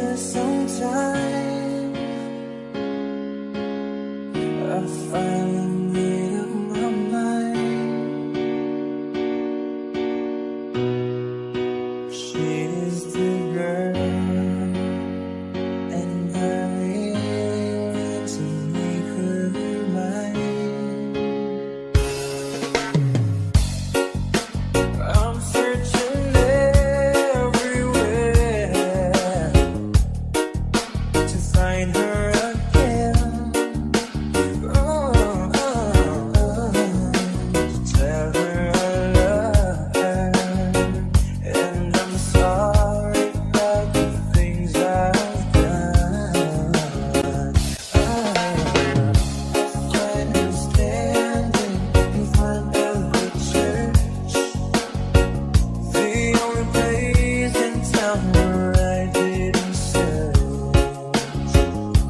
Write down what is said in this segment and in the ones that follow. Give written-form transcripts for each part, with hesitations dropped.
after some time, I finally made up my mind. She is the girl, and I really want to make her mine. I'm searching everywhere to find her again. To tell her I love her, and I'm sorry about the things I've done. I find her standing in front of the church, the only place in town where I didn't search.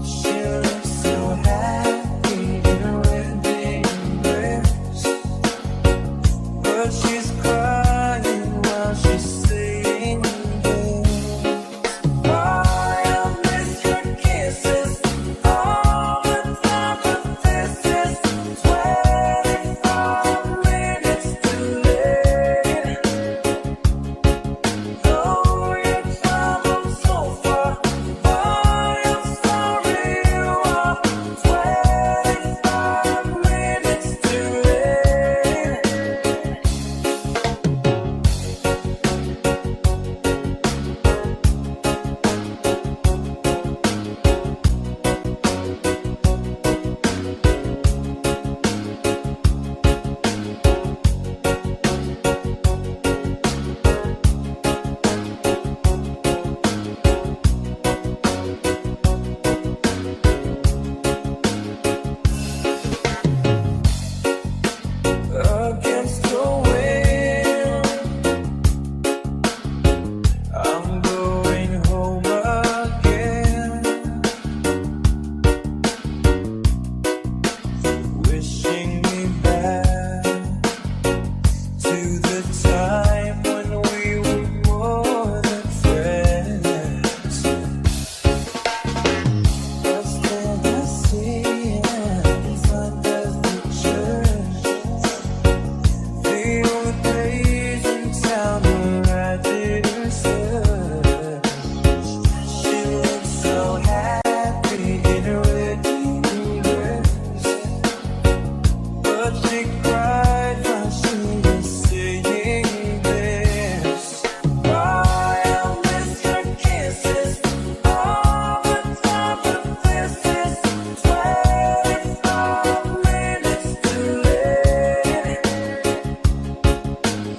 She looks so happy in a wedding dress, but she's crying while she's saying this. I miss your kisses all the time, but this is 25 minutes too late. Though you traveled so far, I am sorry you are 25 minutes too late. Against your will, I'm going home again, wishing me back to the time when we were more than friends. But still I see her in front of the church, the only place in town where I didn't search. She looks so happy in her wedding dress, but she cried while she was saying this. I miss your kisses all the time, but this is 25 minutes too late.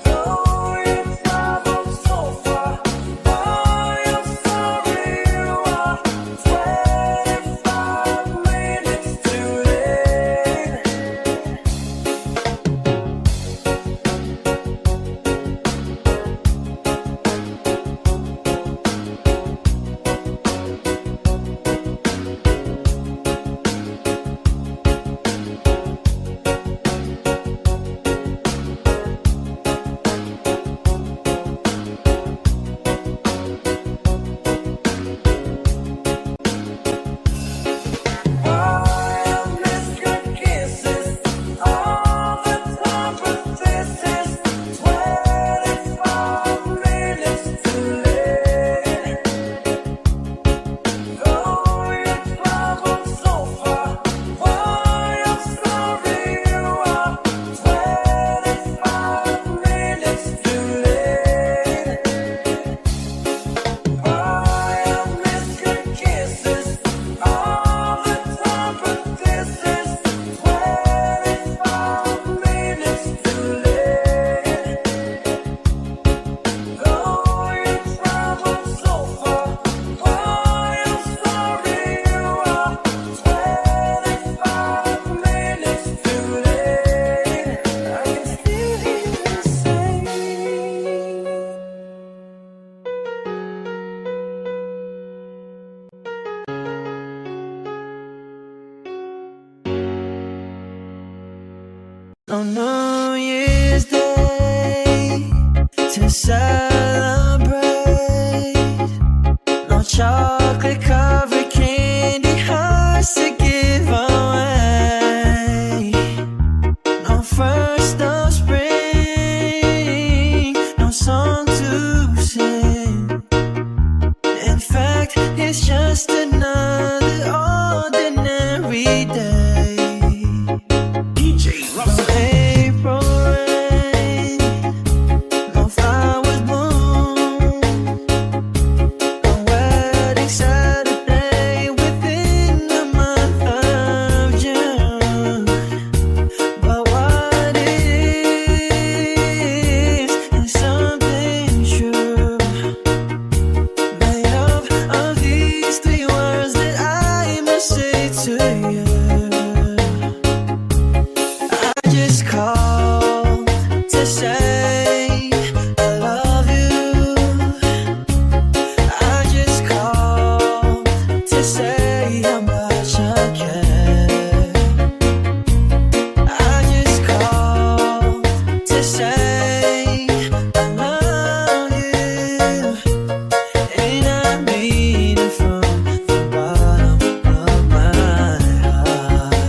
Though you traveled so far, I am sorry you are 25 minutes too late. I miss your kisses all the time, but this is 25 minutes too late. Though you traveled so far, I am sorry you are 25 minutes too late. I miss your kisses all the time, but this is 25 minutes too late. Though you traveled so far, I am sorry you are 25 minutes too late. I can still hear you say, on New Year's Day to celebrate. No chocolate covered candy hearts to give away. No first of spring, no song to sing. In fact, it's just another ordinary day. DJ Russell. No April rain, no flowers bloom, no wedding Saturday within the month of June. But what it is something true, made up of these three words that I must say to you. I just called to say I love you. I just called to say how much I care. I just called to say I love you, and I mean it from the bottom of my heart.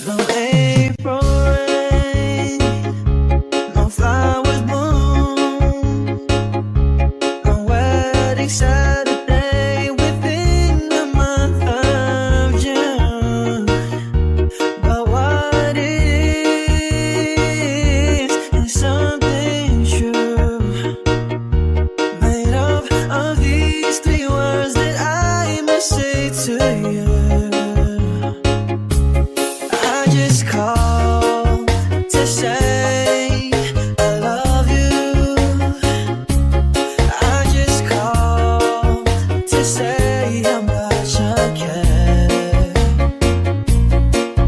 No April rain, no flowers bloom, no wedding Saturday within the month of June. But what it is something true, made up of these three words that I must say to you. I just called to say I love you. I just called to say how much I care.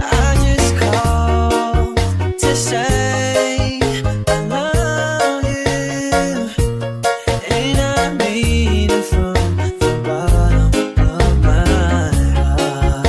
I just called to say I love you, and I mean it from the bottom of my heart.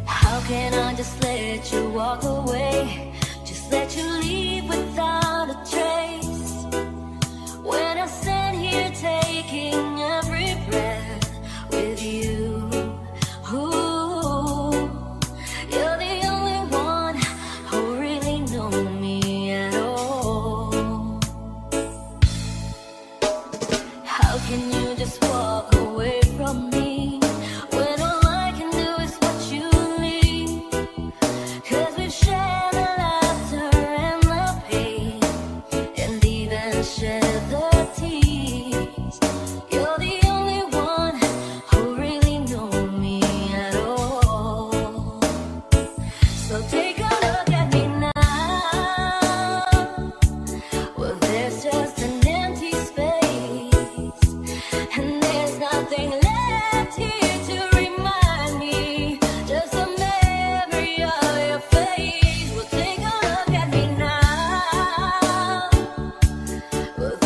How can I just let you walk away? Just let you leave without a trace. When I stand here taking every breath with you. Ooh, you're the only one who really know me at all. How can you just walk away from me when all I can do is what you need? 'Cause we've shared the laughter and the pain, and even shared the tears. You're the only one who really know me at all. So take a look at me now. Well, there's just an empty space, and there's nothing left here to remind me. Just a memory of your face. Well, take a look at me now. Well,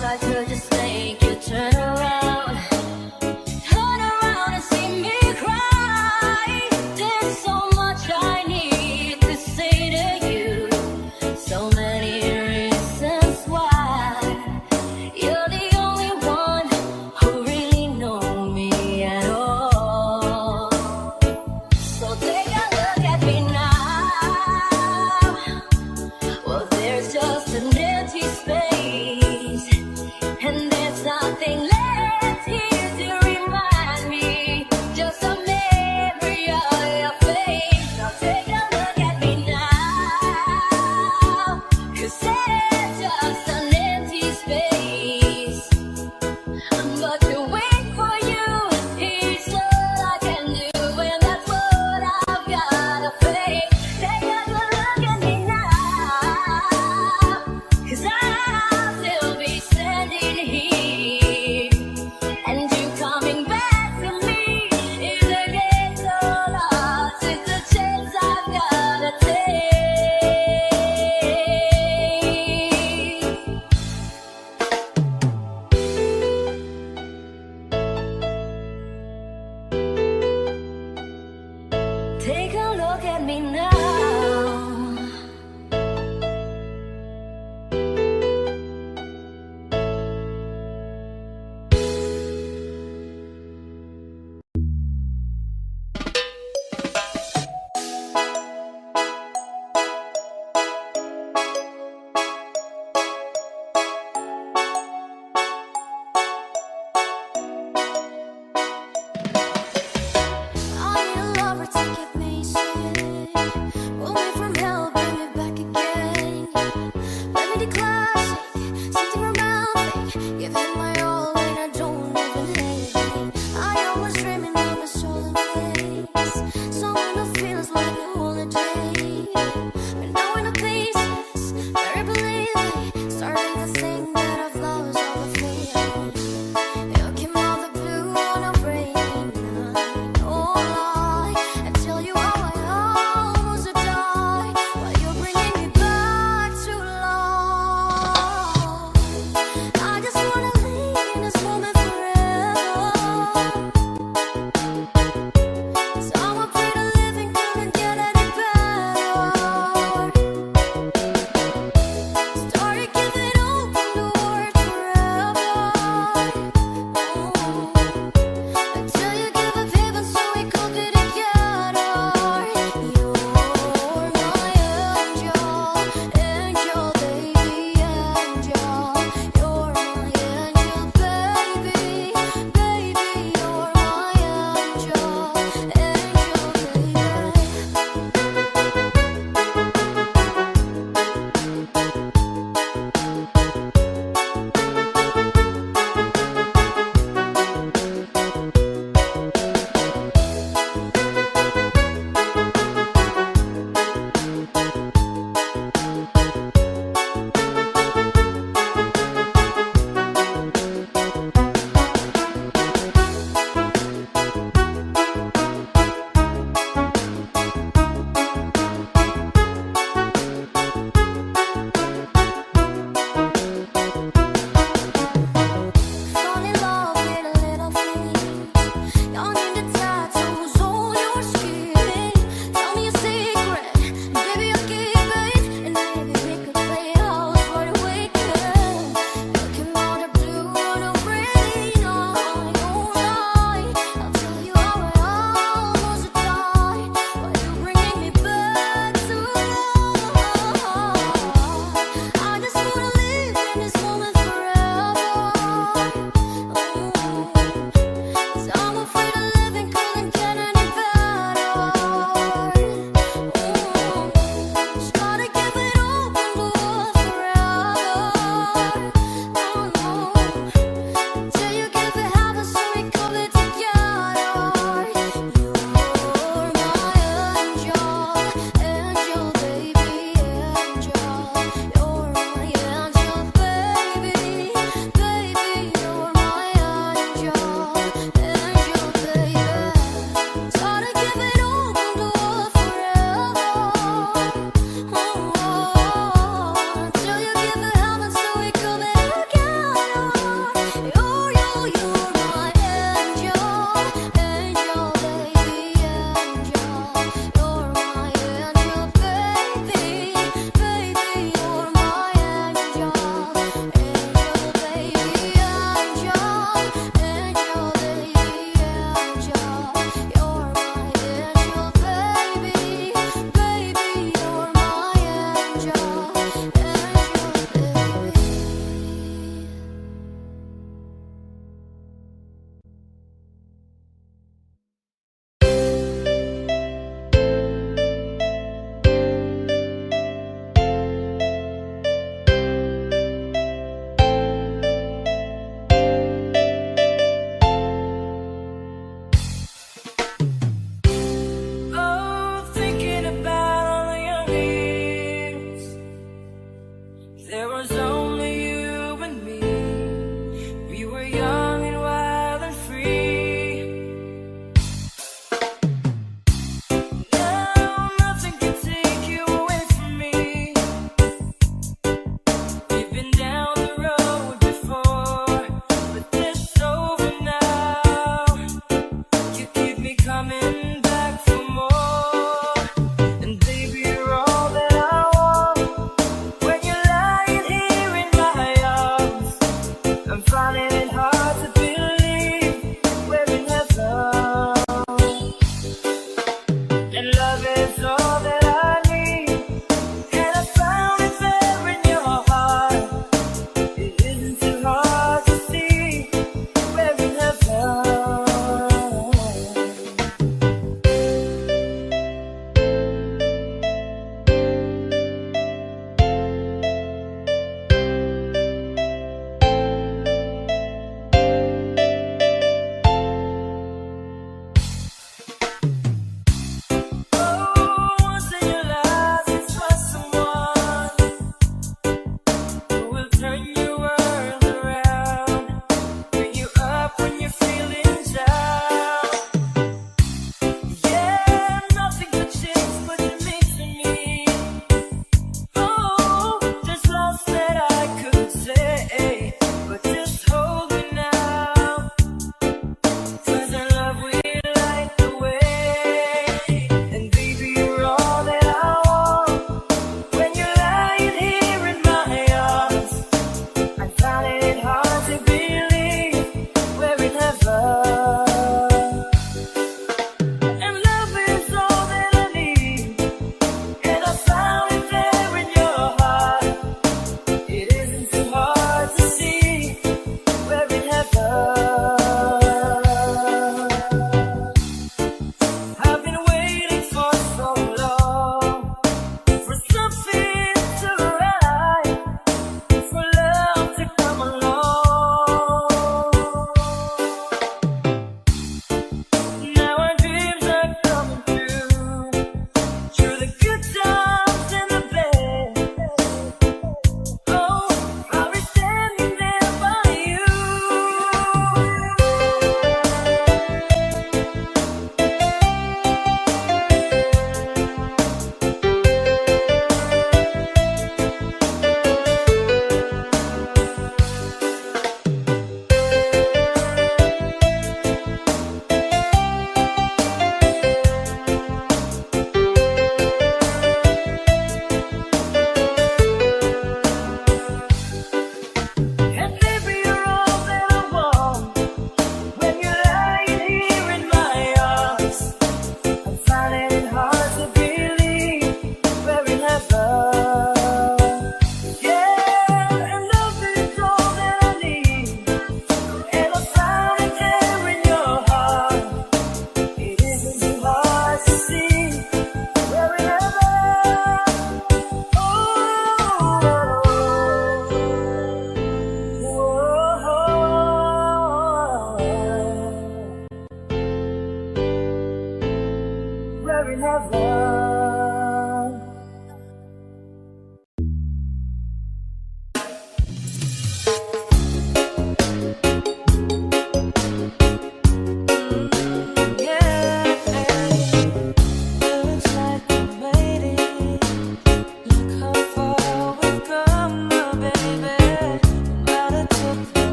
wish I could just make you turn around. Turn around and see me cry. There's so much I need to say to you. So many reasons why. You're the only one who really know me at all. So take a look at me now. Well, there's just an empty space, and there's nothing left here to remind me. Just a memory of your face. Now take a look at me now, 'cause there's just an empty space. But to wait for you is all I can do, and that's what I've gotta face. Take a look at me now, 'cause I'll still be standing here, and you coming back to me is against all odds. It's a chance I've gotta take. Take a look at me now. I need a lover to keep me safe. Pull me from hell, bring me back again. Let me the classic, something romantic. Give him my all when I don't even hate it. I always dreaming of a stolen place, someone who feels like a holiday. But now in the pieces, very believing, starting to think that I've lost all the feeling. You came out the blue on a rainy night. Oh, lie and tell you how I almost died while you're bringing me back to life. I just wanna finding it hard to believe we're in heaven. And love is all that I need. And I found it there in your heart. It isn't too hard to see we're in heaven.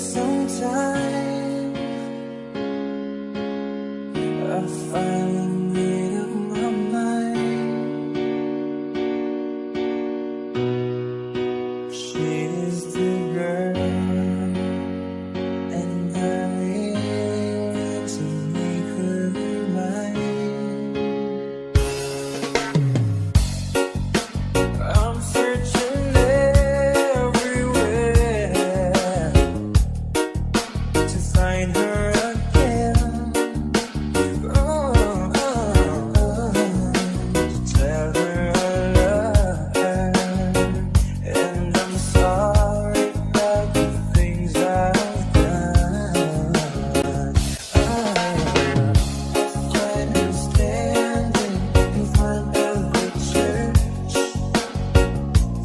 some time. I finally made up my mind. She is the girl, and I want to make her mine. I'm searching everywhere to find her again. To tell her I love her, and I'm sorry about the things I've done. Find her standing in front of the church,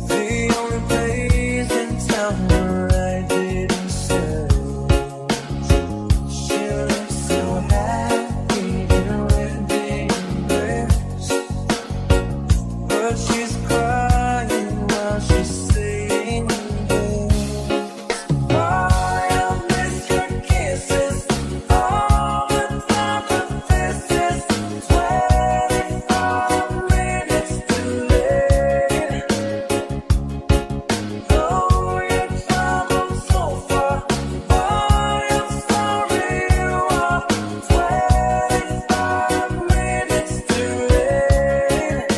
the only place in town where I didn't search. She looks so happy in a wedding dress, but she's crying while she's saying this. Boy, I miss your kisses, all the time, but this is 25 minutes too late. Oh, you traveled so far. Boy, I'm sorry you are 25 minutes too late.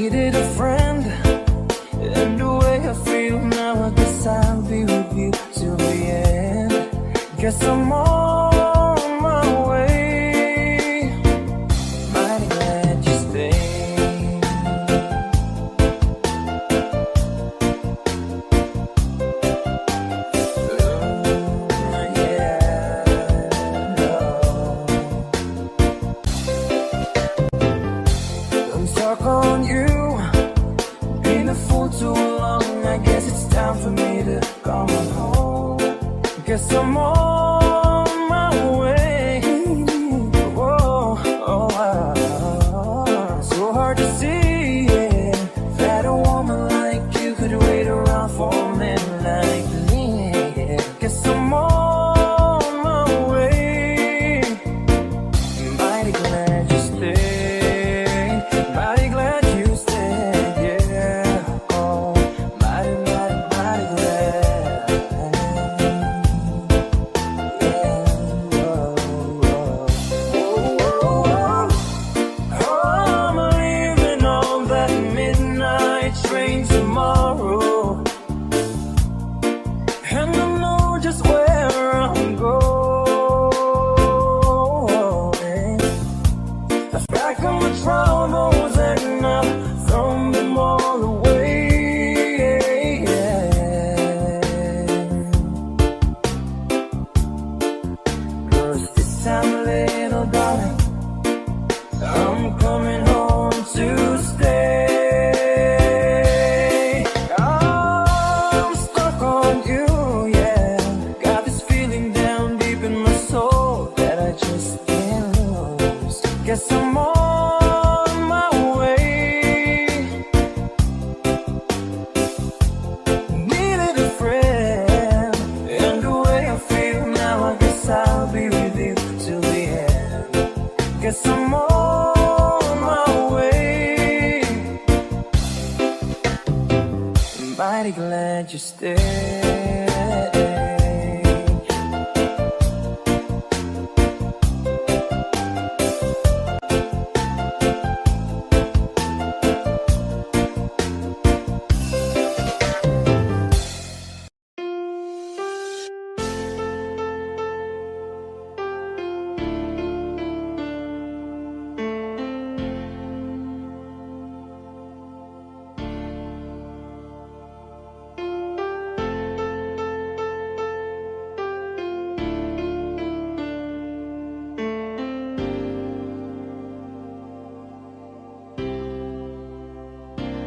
needed a friend, and the way I feel now, I guess I'll be with you till the end. Guess I'm on my way. Mighty glad you stayed. I'm stuck on you, been a fool too long. I guess it's time for me to come on home. Guess I'm on my way. Whoa, oh, so hard to see, yeah, that a woman like you could wait around for a man like me. Guess I'm on my way. Mighty glad you stayed. Mighty glad you stayed, yeah. Oh, mighty, mighty, mighty glad. Yeah, oh, I'm leaving on that midnight train tomorrow, and I know just where I'm going. I've packed up my troubles and I've thrown them all away. Cause this time, little darling, I'm coming home to stay. I'm stuck on you, yeah. Got this feeling down deep in my soul that I just can't lose. Guess I'm on my way. Needed a friend, and the way I feel now, I guess I'll be with you till the end. Guess I'm on my way. Mighty glad you stayed.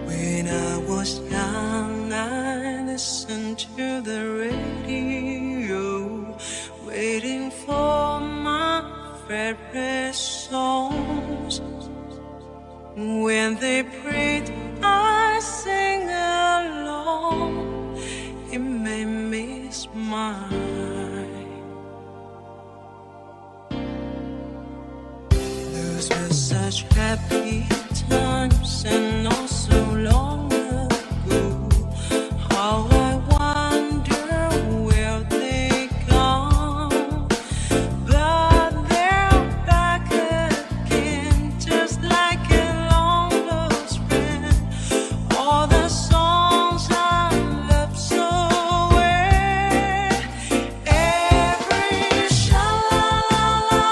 When I was young, I listened to the radio, waiting for my favorite songs. When they played, I sang along. It made me smile. Those were such happy times, and not so long ago. How I wonder where they gone, but they're back again, just like a long lost friend. All the songs I love so well, every sha-la-la-la,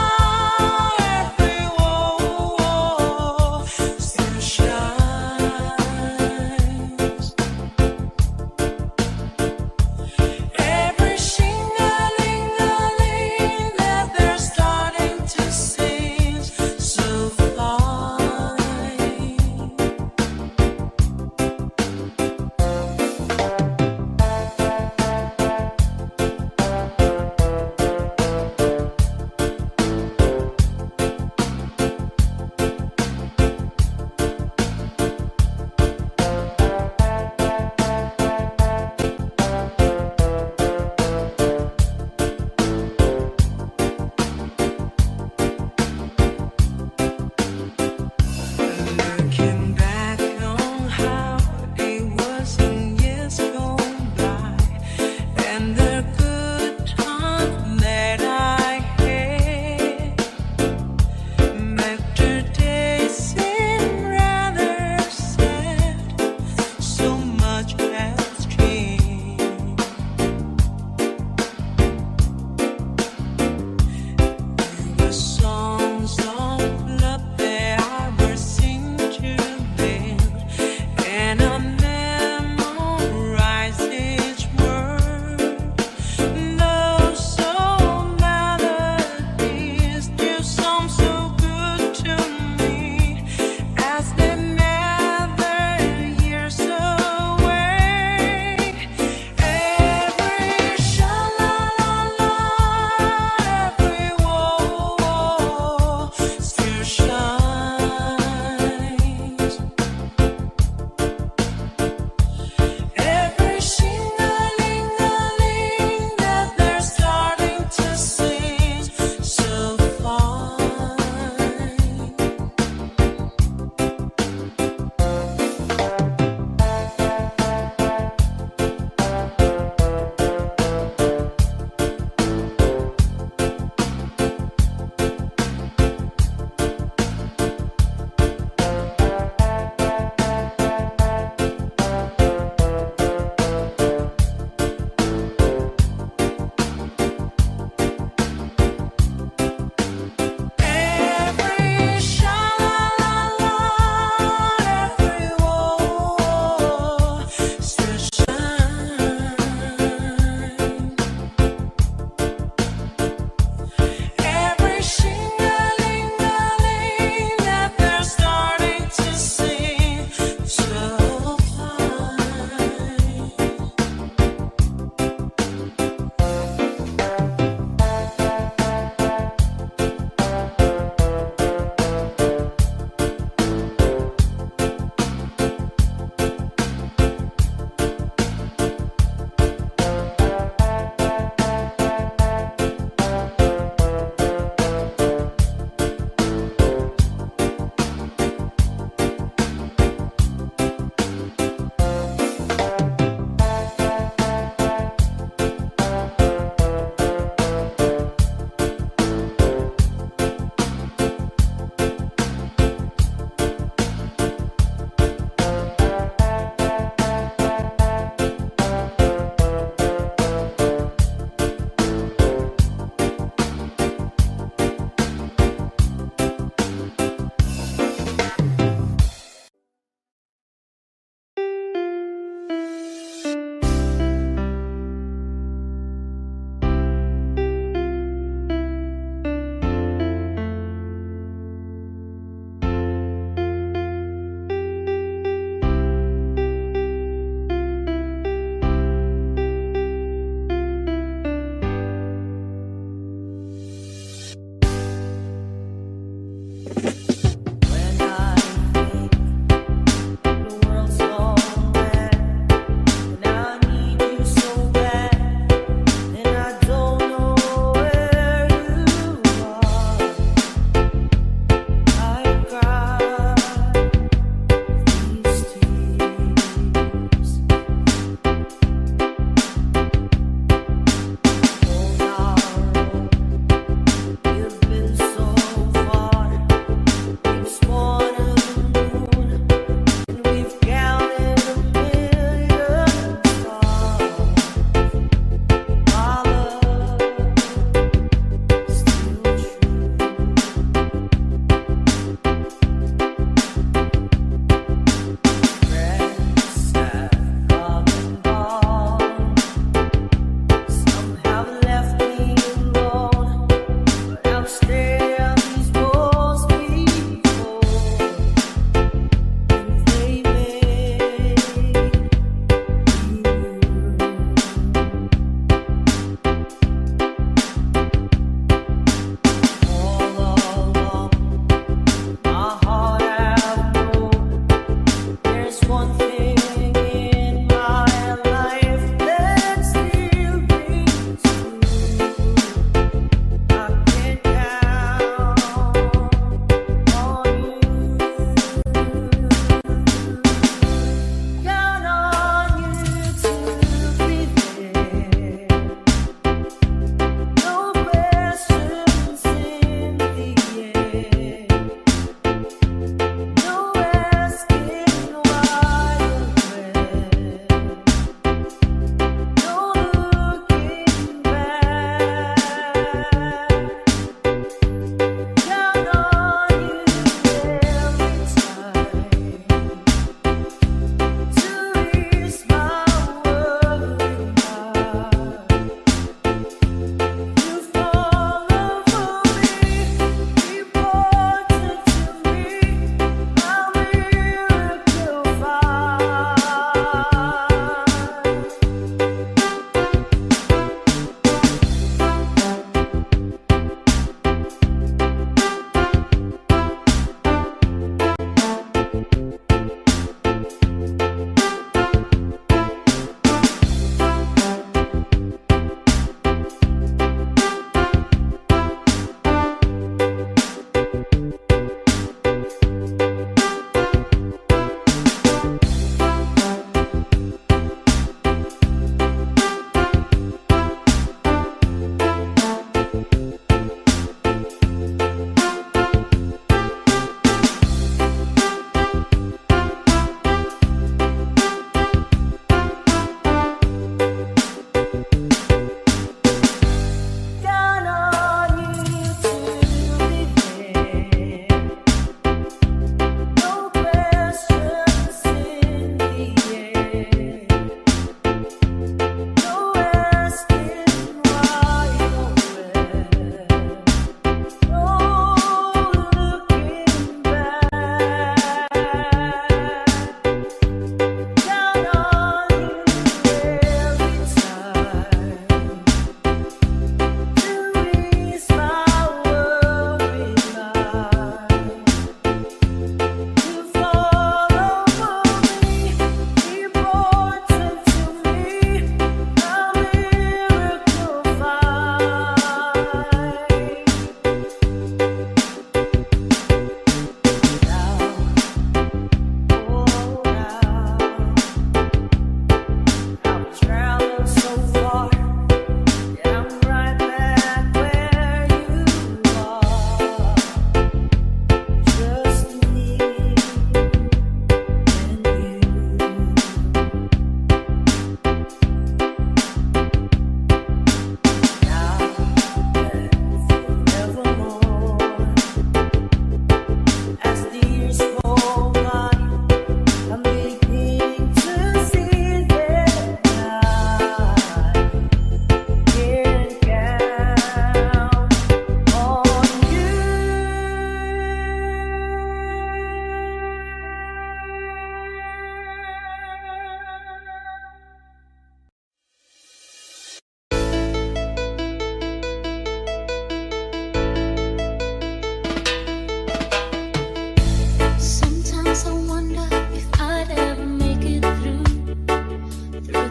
every whoa-whoa, still shine.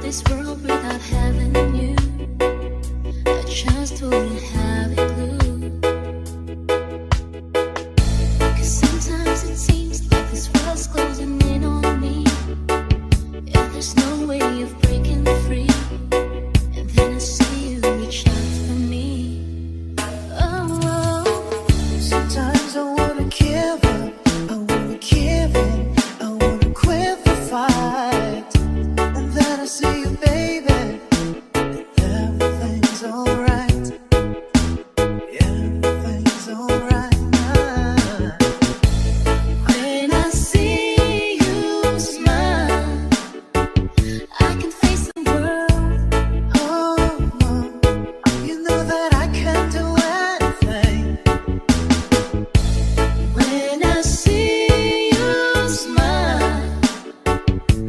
this world without having you. I just wouldn't have a clue. 'Cause sometimes it seems like this world's closing in on me. Yeah, there's no way of breaking free. And then I see you reach out for me. Oh, oh. Sometimes I wanna give up, I wanna give in, I wanna quit the fight. And then I see you, baby, and everything's alright. Everything's alright now. When I see you smile, I can face the world. Oh, oh, you know that I can do anything. When I see you smile,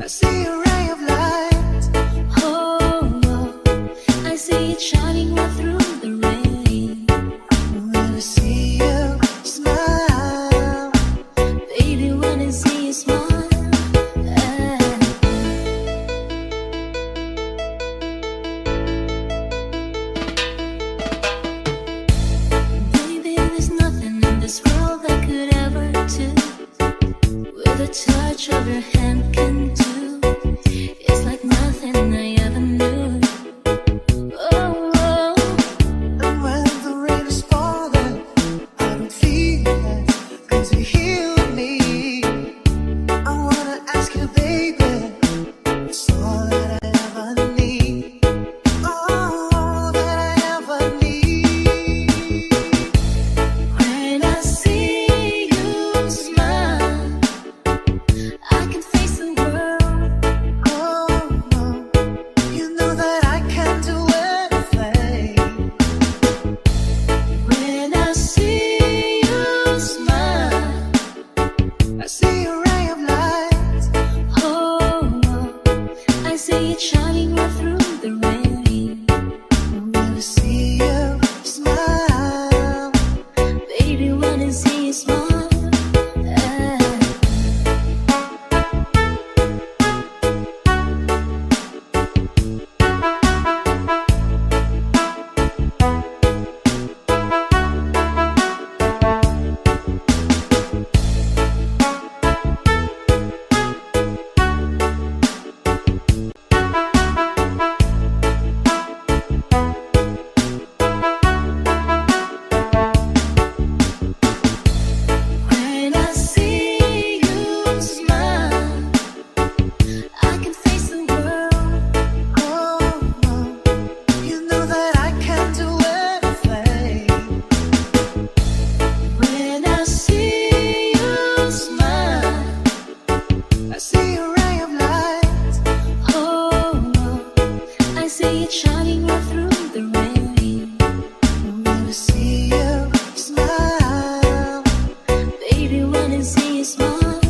I see a ray of light. Oh, oh, I see it shining right through the rain. When I see you smile, Baby, when I see you smile, baby, there's nothing in this world I could ever do with a touch of your hand can do. It's like nothing I ever knew. Oh, oh. and when the rain is falling, I don't feel it, 'cause you heal me. I wanna ask you, baby, it's all that I ever need. All that I ever need. When I see you smile, I can face the world. Oh, oh, you know that I can do anything. When I see you smile, I see a ray of light. Oh, I see it shining right through the rain. When I see you smile, Baby, when I see you smile, when I see you smile, I can face the world. oh, oh, you know that I can do anything. When I see you smile, I see a ray of light. Oh, I see it shining right through the rain. When I see you smile, Baby, when I see you smile,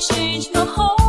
change my heart.